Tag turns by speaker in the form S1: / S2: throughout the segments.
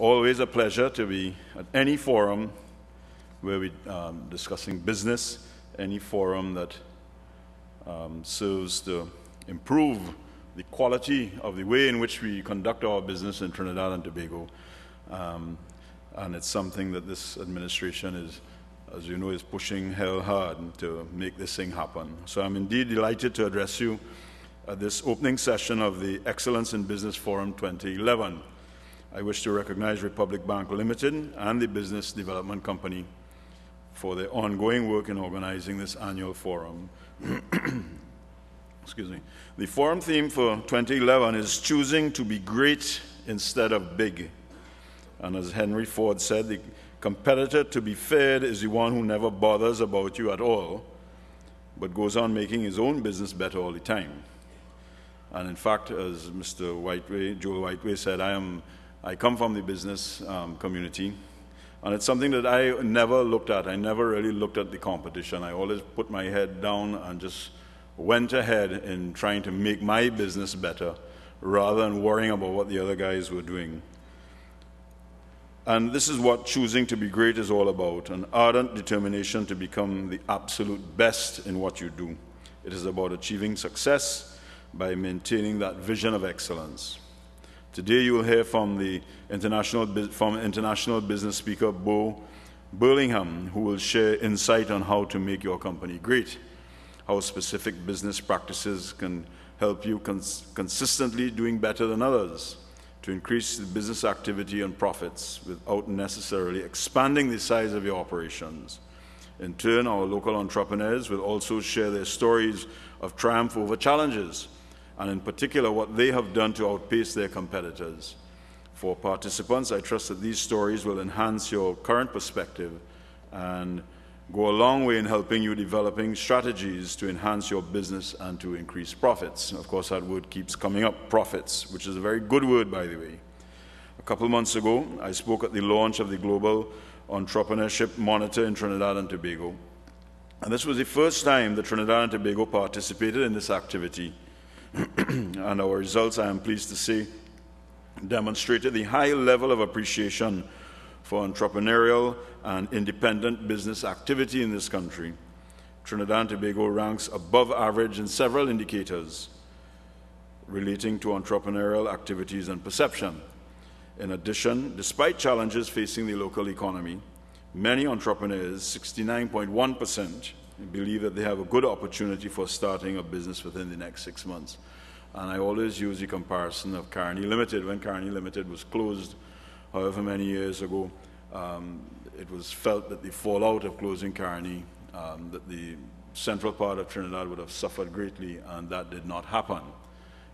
S1: Always a pleasure to be at any forum where we're discussing business, any forum that serves to improve the quality of the way in which we conduct our business in Trinidad and Tobago. And it's something that this administration is, as you know, is pushing hell hard to make this thing happen. So I'm indeed delighted to address you at this opening session of the Excellence in Business Forum 2011. I wish to recognize Republic Bank Limited and the Business Development Company for their ongoing work in organizing this annual forum. Excuse me. The forum theme for 2011 is choosing to be great instead of big. And as Henry Ford said, the competitor to be feared is the one who never bothers about you at all, but goes on making his own business better all the time. And in fact, as Mr. Joel Whiteway said, I come from the business community, and it's something that I never looked at. I never really looked at the competition. I always put my head down and just went ahead in trying to make my business better rather than worrying about what the other guys were doing. And this is what choosing to be great is all about, an ardent determination to become the absolute best in what you do. It is about achieving success by maintaining that vision of excellence. Today you will hear from international business speaker Bo Burlingham, who will share insight on how to make your company great, how specific business practices can help you consistently doing better than others, to increase the business activity and profits without necessarily expanding the size of your operations. In turn, our local entrepreneurs will also share their stories of triumph over challenges, and in particular what they have done to outpace their competitors. For participants, I trust that these stories will enhance your current perspective and go a long way in helping you developing strategies to enhance your business and to increase profits. Of course, that word keeps coming up, profits, which is a very good word, by the way. A couple months ago, I spoke at the launch of the Global Entrepreneurship Monitor in Trinidad and Tobago. And this was the first time that Trinidad and Tobago participated in this activity. And our results, I am pleased to say, demonstrated the high level of appreciation for entrepreneurial and independent business activity in this country. Trinidad and Tobago ranks above average in several indicators relating to entrepreneurial activities and perception. In addition, despite challenges facing the local economy, many entrepreneurs, 69.1%, believe that they have a good opportunity for starting a business within the next 6 months. And I always use the comparison of Carney Limited. When Carney Limited was closed, however many years ago, it was felt that the fallout of closing Carney, that the central part of Trinidad would have suffered greatly, and that did not happen.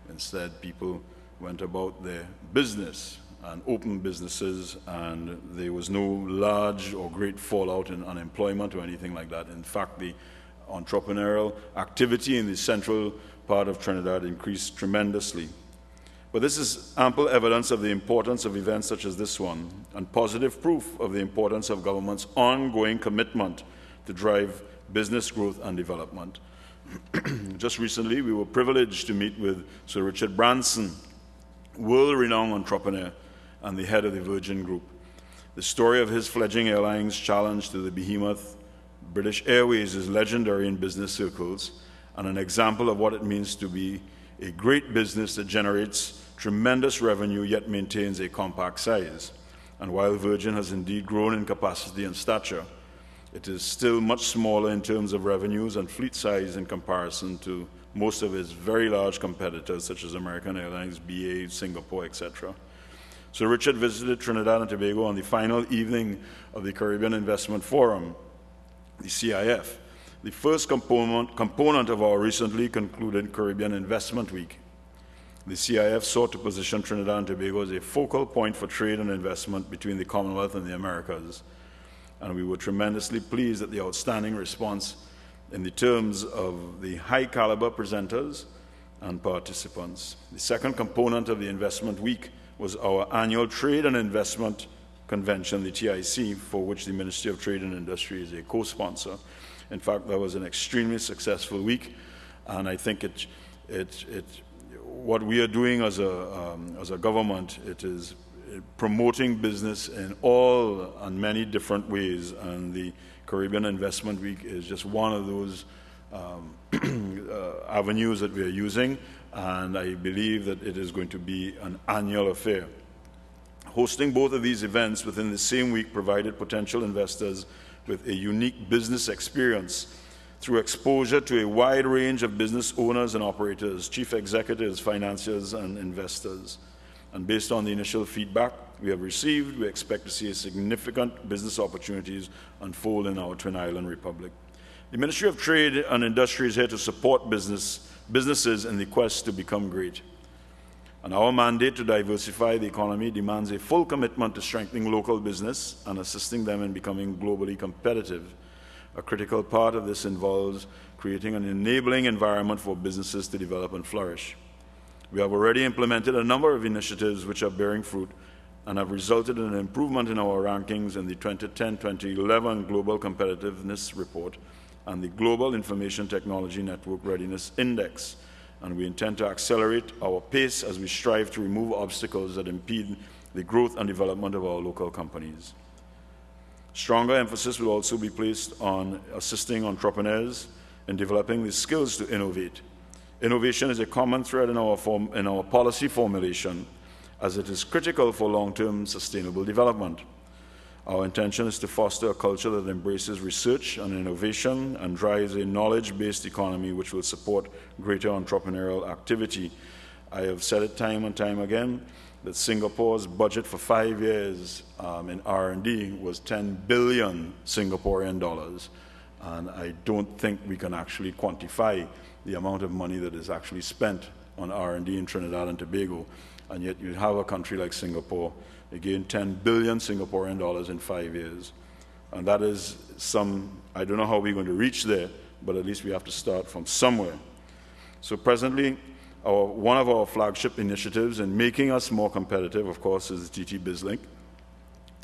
S1: Instead, people went about their business and opened businesses, and there was no large or great fallout in unemployment or anything like that. In fact, the entrepreneurial activity in the central part of Trinidad increased tremendously. But this is ample evidence of the importance of events such as this one, and positive proof of the importance of government's ongoing commitment to drive business growth and development. Just recently, we were privileged to meet with Sir Richard Branson, world-renowned entrepreneur and the head of the Virgin Group. The story of his fledgling airline's challenge to the behemoth British Airways is legendary in business circles and an example of what it means to be a great business that generates tremendous revenue yet maintains a compact size. And while Virgin has indeed grown in capacity and stature, it is still much smaller in terms of revenues and fleet size in comparison to most of its very large competitors such as American Airlines, BA, Singapore, etc. So Richard visited Trinidad and Tobago on the final evening of the Caribbean Investment Forum, the CIF, the first component of our recently concluded Caribbean Investment Week. The CIF sought to position Trinidad and Tobago as a focal point for trade and investment between the Commonwealth and the Americas. And we were tremendously pleased at the outstanding response in the terms of the high-caliber presenters and participants. The second component of the Investment Week was our annual Trade and Investment Convention, the TIC, for which the Ministry of Trade and Industry is a co-sponsor. In fact, that was an extremely successful week, and I think what we are doing as a government, it is promoting business in all and many different ways, and the Caribbean Investment Week is just one of those avenues that we are using, and I believe that it is going to be an annual affair. Hosting both of these events within the same week provided potential investors with a unique business experience through exposure to a wide range of business owners and operators, chief executives, financiers, and investors. And based on the initial feedback we have received, we expect to see a significant business opportunities unfold in our Twin Island Republic. The Ministry of Trade and Industry is here to support businesses in the quest to become great. And our mandate to diversify the economy demands a full commitment to strengthening local business and assisting them in becoming globally competitive. A critical part of this involves creating an enabling environment for businesses to develop and flourish. We have already implemented a number of initiatives which are bearing fruit and have resulted in an improvement in our rankings in the 2010-2011 Global Competitiveness Report and the Global Information Technology Network Readiness Index. And we intend to accelerate our pace as we strive to remove obstacles that impede the growth and development of our local companies. Stronger emphasis will also be placed on assisting entrepreneurs in developing the skills to innovate. Innovation is a common thread in our policy formulation, as it is critical for long-term sustainable development. Our intention is to foster a culture that embraces research and innovation and drives a knowledge-based economy which will support greater entrepreneurial activity. I have said it time and time again that Singapore's budget for 5 years in R&D was 10 billion Singaporean dollars, and I don't think we can actually quantify the amount of money that is actually spent on R&D in Trinidad and Tobago, and yet you have a country like Singapore, again 10 billion Singaporean dollars in 5 years. And that is I don't know how we're going to reach there, but at least we have to start from somewhere. So presently, one of our flagship initiatives in making us more competitive, of course, is the TT BizLink,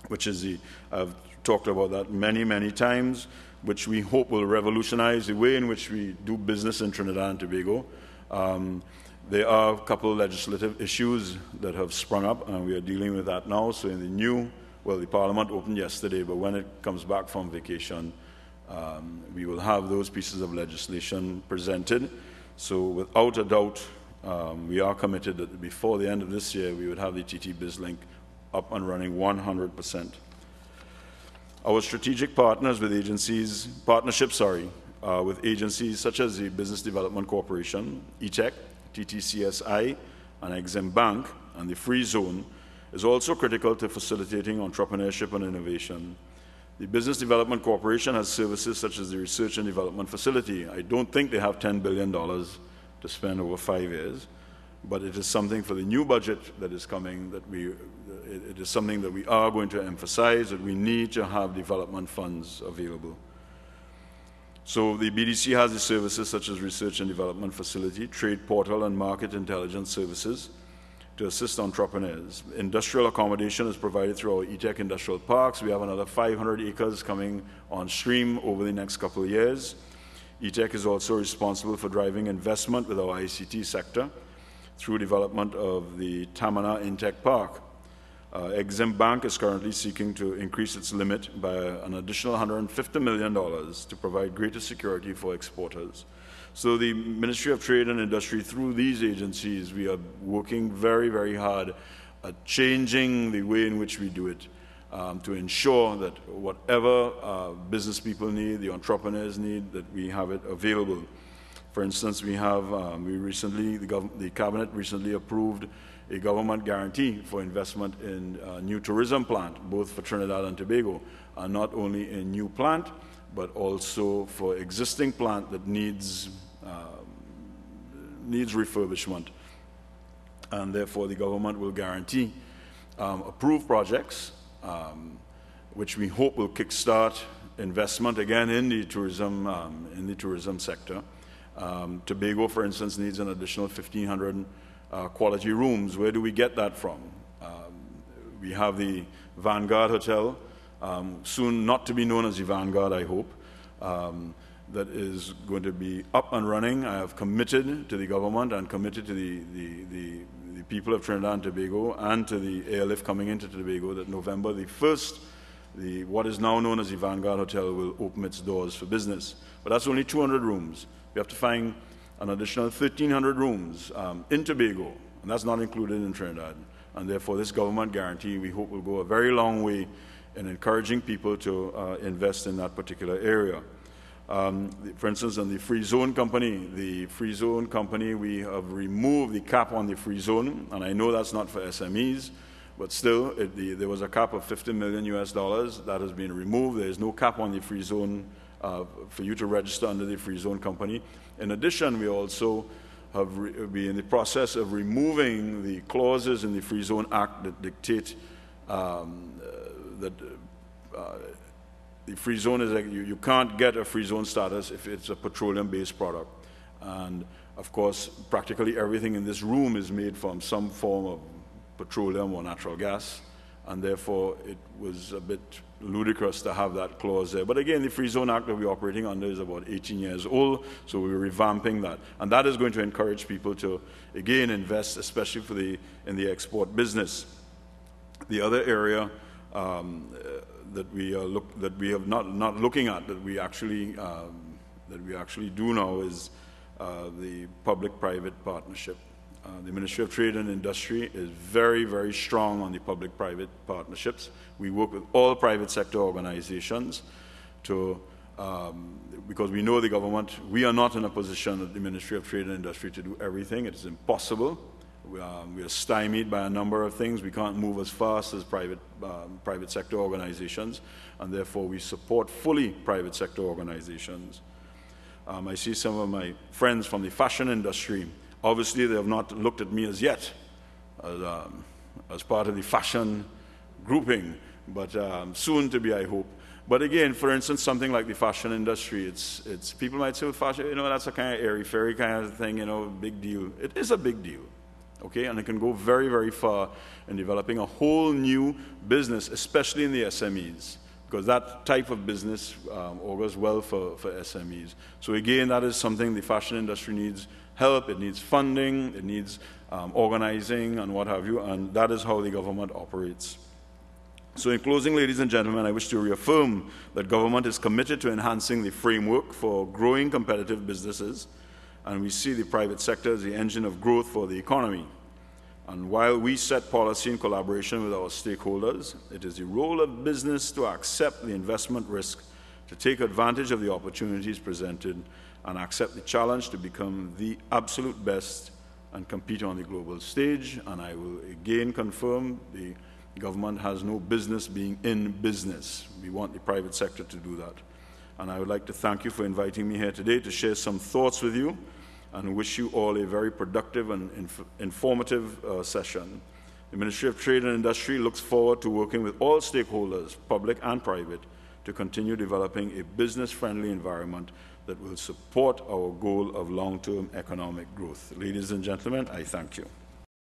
S1: which is I've talked about that many, many times, which we hope will revolutionize the way in which we do business in Trinidad and Tobago. There are a couple of legislative issues that have sprung up, and we are dealing with that now. So in the Parliament opened yesterday, but when it comes back from vacation, we will have those pieces of legislation presented. So without a doubt, we are committed that before the end of this year, we would have the TT BizLink up and running 100%. Our strategic partnerships with agencies such as the Business Development Corporation, ETEC, TTCSI, and Exim Bank, and the Free Zone is also critical to facilitating entrepreneurship and innovation. The Business Development Corporation has services such as the Research and Development Facility. I don't think they have $10 billion to spend over 5 years, but it is something for the new budget that is coming that it is something that we are going to emphasize, that we need to have development funds available. So the BDC has the services such as Research and Development Facility, Trade Portal, and Market Intelligence Services to assist entrepreneurs. Industrial accommodation is provided through our ETEC industrial parks. We have another 500 acres coming on stream over the next couple of years. ETEC is also responsible for driving investment with our ICT sector through development of the Tamana Intech Park. Exim Bank is currently seeking to increase its limit by an additional $150 million to provide greater security for exporters. So the Ministry of Trade and Industry, through these agencies, we are working very, very hard at changing the way in which we do it to ensure that whatever business people need, the entrepreneurs need, that we have it available. For instance, we have, the Cabinet recently approved a government guarantee for investment in a new tourism plant, both for Trinidad and Tobago, and not only a new plant, but also for existing plant that needs refurbishment. And therefore, the government will guarantee approved projects, which we hope will kickstart investment again in the tourism sector. Tobago, for instance, needs an additional 1,500 quality rooms. Where do we get that from? We have the Vanguard Hotel, soon not to be known as the Vanguard, I hope, that is going to be up and running. I have committed to the government and committed to the the people of Trinidad and Tobago and to the airlift coming into Tobago that November the 1st, what is now known as the Vanguard Hotel will open its doors for business. But that's only 200 rooms. We have to find an additional 1,300 rooms in Tobago, and that's not included in Trinidad. And therefore, this government guarantee, we hope, will go a very long way in encouraging people to invest in that particular area. For instance, on the Free Zone Company, we have removed the cap on the Free Zone, and I know that's not for SMEs, but still, there was a cap of $50 million that has been removed. There is no cap on the Free Zone for you to register under the Free Zone Company. In addition, we also be in the process of removing the clauses in the Free Zone Act that dictate that the free zone is like you can't get a free zone status if it's a petroleum-based product. And of course, practically everything in this room is made from some form of petroleum or natural gas, and therefore it was a bit ludicrous to have that clause there. But again, the Free Zone Act that we're operating under is about 18 years old, so we're revamping that. And that is going to encourage people to, again, invest, especially in the export business. The other area that we have not looking at, that we actually do now is the public-private partnership. The Ministry of Trade and Industry is very, very strong on the public-private partnerships. We work with all private sector organizations because we know the government, we are not in a position at the Ministry of Trade and Industry to do everything. It is impossible. We are stymied by a number of things. We can't move as fast as private sector organizations, and therefore we support fully private sector organizations. I see some of my friends from the fashion industry. Obviously, they have not looked at me as yet as part of the fashion grouping, but soon to be, I hope. But again, for instance, something like the fashion industry, it's people might say, well, fashion, that's a kind of airy-fairy kind of thing, big deal. It is a big deal. Okay, and it can go very, very far in developing a whole new business, especially in the SMEs, because that type of business augurs well for SMEs. So again, that is something the fashion industry needs help, it needs funding, it needs organizing and what have you, and that is how the government operates. So in closing, ladies and gentlemen, I wish to reaffirm that government is committed to enhancing the framework for growing competitive businesses, and we see the private sector as the engine of growth for the economy. And while we set policy in collaboration with our stakeholders, it is the role of business to accept the investment risk, to take advantage of the opportunities presented, and accept the challenge to become the absolute best and compete on the global stage. And I will again confirm the government has no business being in business. We want the private sector to do that. And I would like to thank you for inviting me here today to share some thoughts with you, and wish you all a very productive and informative session. The Ministry of Trade and Industry looks forward to working with all stakeholders, public and private, to continue developing a business-friendly environment that will support our goal of long-term economic growth. Ladies and gentlemen, I thank you.